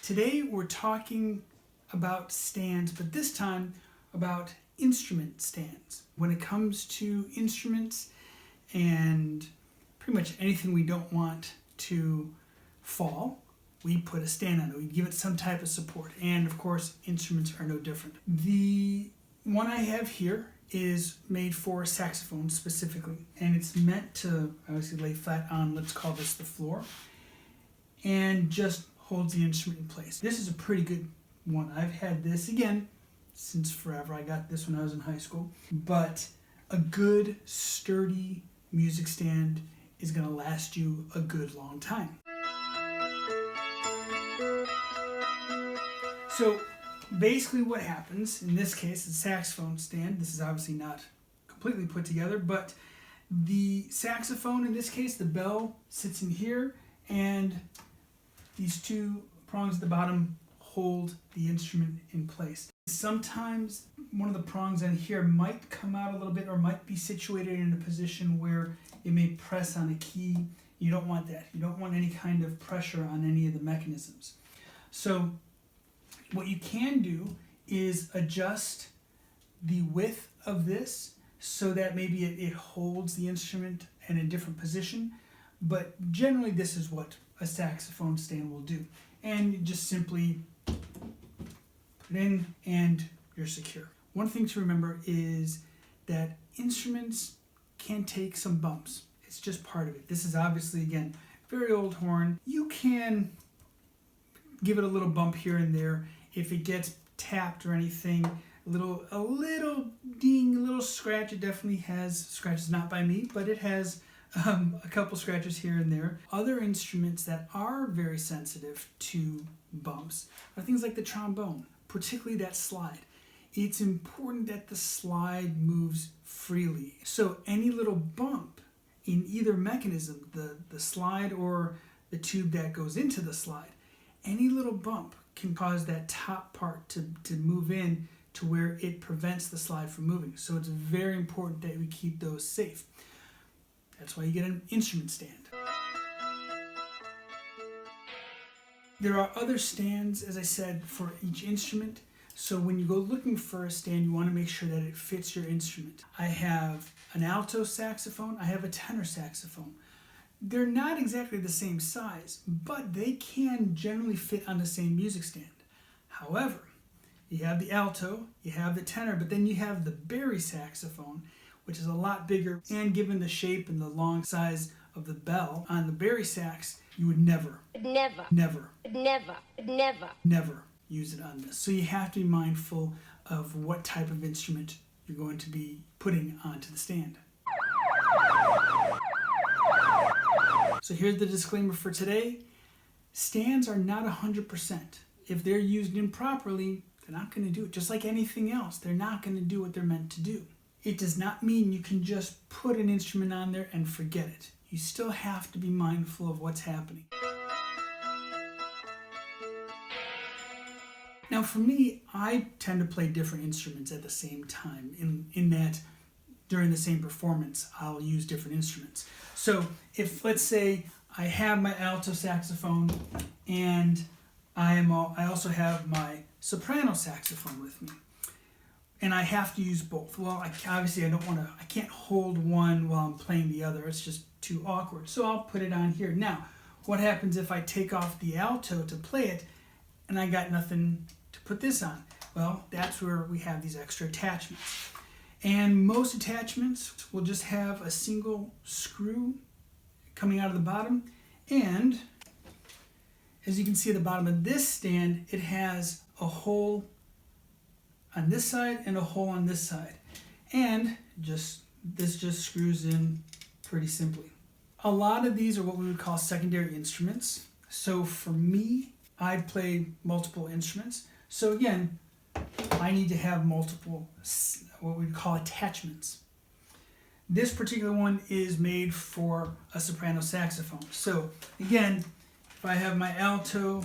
Today we're talking about stands, but this time about instrument stands. When it comes to instruments and pretty much anything we don't want to fall, we put a stand on it. We give it some type of support. And of course, instruments are no different. The one I have here is made for saxophone specifically, and it's meant to obviously lay flat on, let's call this the floor, and just holds the instrument in place. This is a pretty good one. I've had this again since forever. I got this when I was in high school, but a good sturdy music stand is going to last you a good long time. So basically what happens, in this case, the saxophone stand, this is obviously not completely put together, but the saxophone, in this case, the bell sits in here, and these two prongs at the bottom hold the instrument in place. Sometimes one of the prongs on here might come out a little bit or might be situated in a position where it may press on a key. You don't want that. You don't want any kind of pressure on any of the mechanisms. So what you can do is adjust the width of this so that maybe it holds the instrument in a different position, but generally this is what a saxophone stand will do. And you just simply put it in and you're secure. One thing to remember is that instruments can take some bumps. It's just part of it. This is obviously, again, very old horn. You can give it a little bump here and there. If it gets tapped or anything, a little ding, a little scratch. It definitely has scratches, not by me, but it has a couple scratches here and there. Other instruments that are very sensitive to bumps are things like the trombone, particularly that slide. It's important that the slide moves freely. So any little bump in either mechanism, the slide or the tube that goes into the slide, any little bump can cause that top part to move in to where it prevents the slide from moving. So it's very important that we keep those safe. That's why you get an instrument stand. There are other stands, as I said, for each instrument. So when you go looking for a stand, you want to make sure that it fits your instrument. I have an alto saxophone, I have a tenor saxophone. They're not exactly the same size, but they can generally fit on the same music stand. However, you have the alto, you have the tenor, but then you have the bari saxophone, which is a lot bigger, and given the shape and the long size of the bell on the bari sax, you would never use it on this. So you have to be mindful of what type of instrument you're going to be putting onto the stand. So here's the disclaimer for today. Stands are not 100%. If they're used improperly, they're not going to do it. Just like anything else, they're not going to do what they're meant to do. It does not mean you can just put an instrument on there and forget it. You still have to be mindful of what's happening. Now for me, I tend to play different instruments at the same time in that during the same performance, I'll use different instruments. So if, let's say, I have my alto saxophone and I also have my soprano saxophone with me, and I have to use both. Well, obviously I can't hold one while I'm playing the other. It's just too awkward. So I'll put it on here. Now, what happens if I take off the alto to play it and I got nothing to put this on? Well, that's where we have these extra attachments. And most attachments will just have a single screw coming out of the bottom. And as you can see at the bottom of this stand, it has a hole on this side and a hole on this side. And this just screws in pretty simply. A lot of these are what we would call secondary instruments. So for me, I play multiple instruments. So again, I need to have multiple, what we would call attachments. This particular one is made for a soprano saxophone. So again, if I have my alto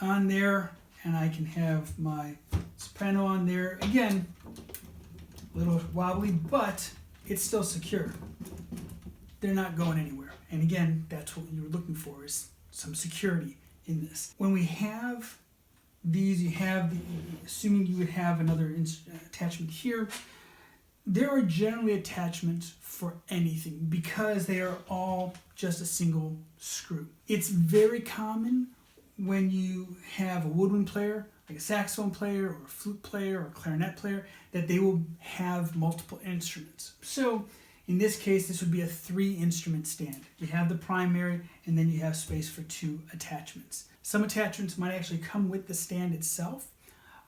on there and I can have my soprano on there, again, a little wobbly, but it's still secure. They're not going anywhere. And again, that's what you're looking for, is some security in this. When we have these you have, assuming you would have another attachment here, there are generally attachments for anything because they are all just a single screw. It's very common when you have a woodwind player, like a saxophone player or a flute player or a clarinet player, that they will have multiple instruments. So in this case, this would be a 3-instrument stand. You have the primary, and then you have space for 2 attachments. Some attachments might actually come with the stand itself.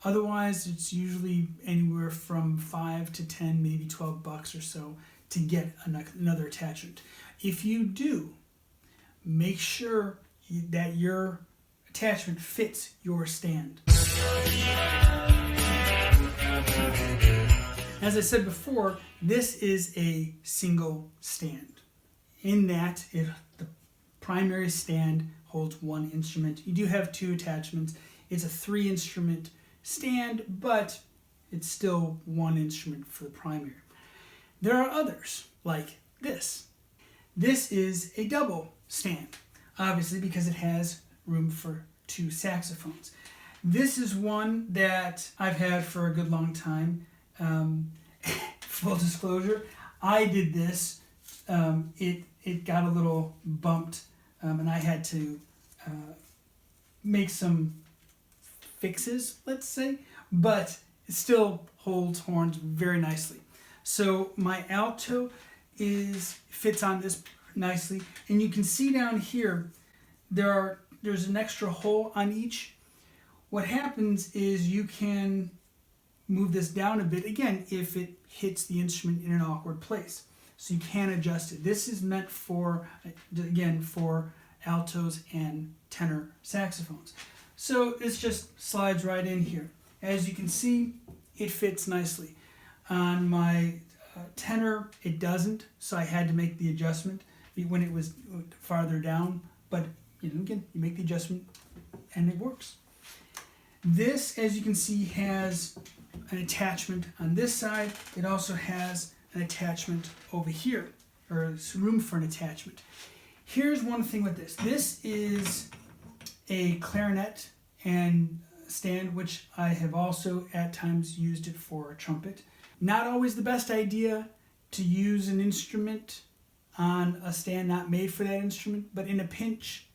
Otherwise, it's usually anywhere from $5 to $10, maybe $12 or so to get another attachment. If you do, make sure that your attachment fits your stand. As I said before, this is a single stand. In that, the primary stand holds 1 instrument. You do have 2 attachments. It's a 3-instrument stand, but it's still 1 instrument for the primary. There are others, like this. This is a double stand, obviously because it has room for 2 saxophones. This is one that I've had for a good long time. Full disclosure, I did this. It got a little bumped, and I had to make some fixes, let's say, but it still holds horns very nicely. So my alto fits on this nicely, and you can see down here there's an extra hole on each. What happens is you can move this down a bit, again, if it hits the instrument in an awkward place. So you can adjust it. This is meant for, again, for altos and tenor saxophones. So it just slides right in here. As you can see, it fits nicely. On my tenor, it doesn't, so I had to make the adjustment when it was farther down. But again, you make the adjustment and it works. This, as you can see, has an attachment on this side. It also has an attachment over here, or room for an attachment. Here's one thing with this. This is a clarinet and stand, which I have also at times used it for a trumpet. Not always the best idea to use an instrument on a stand not made for that instrument, but in a pinch,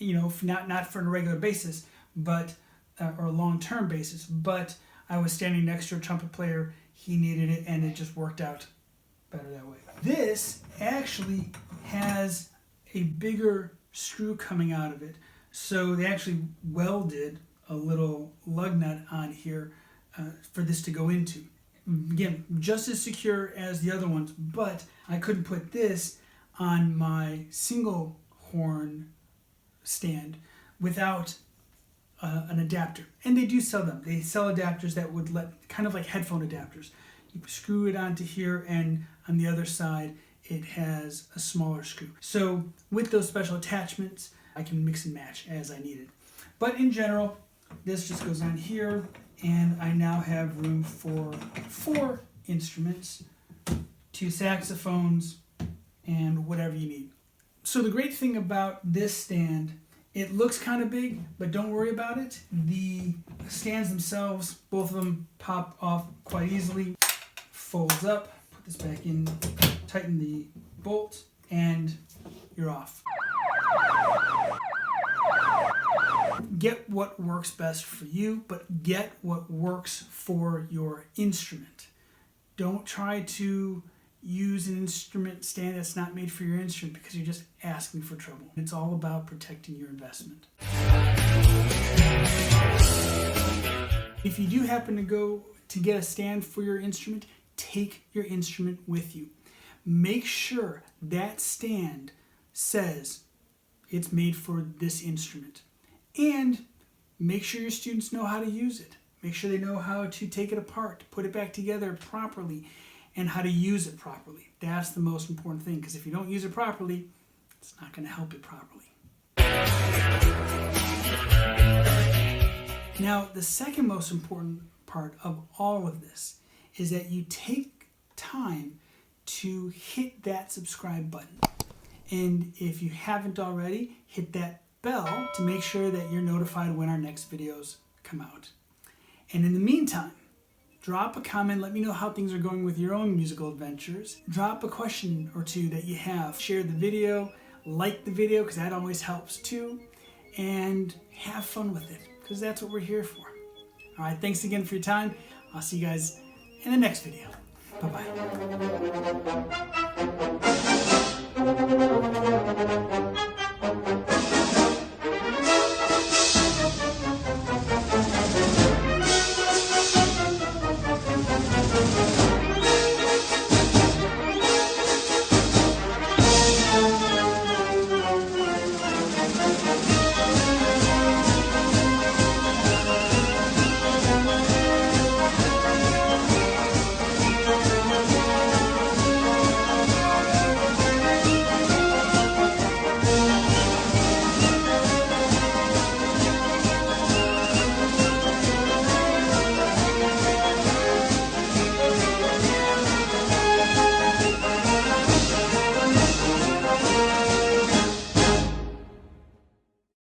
not for a regular basis, but or a long-term basis, but I was standing next to a trumpet player, he needed it, and it just worked out better that way. This actually has a bigger screw coming out of it, so they actually welded a little lug nut on here for this to go into. Again, just as secure as the other ones, but I couldn't put this on my single horn stand without an adapter. And they do sell them. They sell adapters that would kind of like headphone adapters. You screw it onto here, and on the other side it has a smaller screw. So with those special attachments, I can mix and match as I need it. But in general, this just goes on here, and I now have room for 4 instruments, 2 saxophones, and whatever you need. So the great thing about this stand, it looks kind of big, but don't worry about it. The stands themselves, both of them pop off quite easily. Folds up, put this back in, tighten the bolt, and you're off. Get what works best for you, but get what works for your instrument. Don't try to use an instrument stand that's not made for your instrument, because you're just asking for trouble. It's all about protecting your investment. If you do happen to go to get a stand for your instrument, take your instrument with you. Make sure that stand says it's made for this instrument. And make sure your students know how to use it. Make sure they know how to take it apart, put it back together properly, and how to use it properly. That's the most important thing, because if you don't use it properly, it's not going to help it properly. Now, the second most important part of all of this is that you take time to hit that subscribe button. And if you haven't already, hit that bell to make sure that you're notified when our next videos come out. And in the meantime, drop a comment, let me know how things are going with your own musical adventures. Drop a question or two that you have. Share the video, like the video, because that always helps too. And have fun with it, because that's what we're here for. All right, thanks again for your time. I'll see you guys in the next video. Bye-bye.